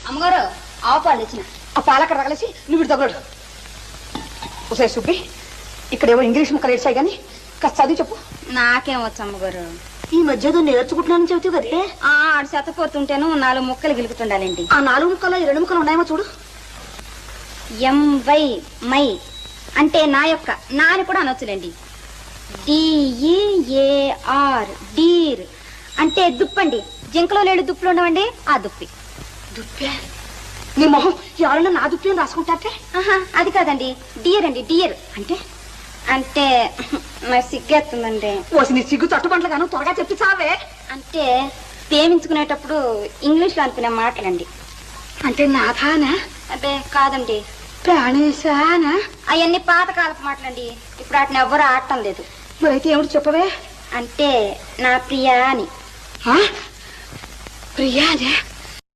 అమ్మగారు ఆవు పాలు తెచ్చిన. ఆ పాలక్కడ రగలేసి నువ్వు ఇటు తగలడు. ఒకసారి సుబ్బి, ఇక్కడేవో ఇంగ్లీష్ ముక్కలు ఏడ్చాయి కానీ కాస్త చదివి చెప్పు. నాకేం వచ్చు అమ్మగారు. ఈ మధ్య నేర్చుకుంటున్నానని చెబుతావు కదే. ఆడు శతపోతుంటేను 4 ముక్కలు గిలుకుతుండాలండి. ఆ 4 ముక్కలు ఈ 2 ముక్కలు ఉన్నాయేమో చూడు. ఎంవై మై అంటే నా యొక్క, నా అని కూడా అనొచ్చులేండి. DEAR డీర్ అంటే దుప్పండి. జింకలో లేడు దుప్పులు ఉండవండి, ఆ దుప్పి. దుప్పే? నీ మొహం ఎవరైనా నా దుప్పి అని రాసుకుంటారే? అది కాదండి, డియర్ అండి. డియర్ అంటే అంటే నాకు సిగ్గేస్తుందండి. ఓసి నీ సిగ్గు తట్టుబంట్ల గాను త్వరగా చెప్పి చావే. అంటే ప్రేమించుకునేటప్పుడు ఇంగ్లీష్ లో అనుకునే మాటలండి. అంటే నాథానా? అదే కాదండి, ప్రాణేశానా? అవన్నీ పాతకాలపు మాటలండి. ఇప్పుడు వాటిని ఎవ్వరూ ఆడటం లేదు. మరైతే ఏమిటి చెప్పవే? అంటే నా ప్రియా అని. ప్రియానే?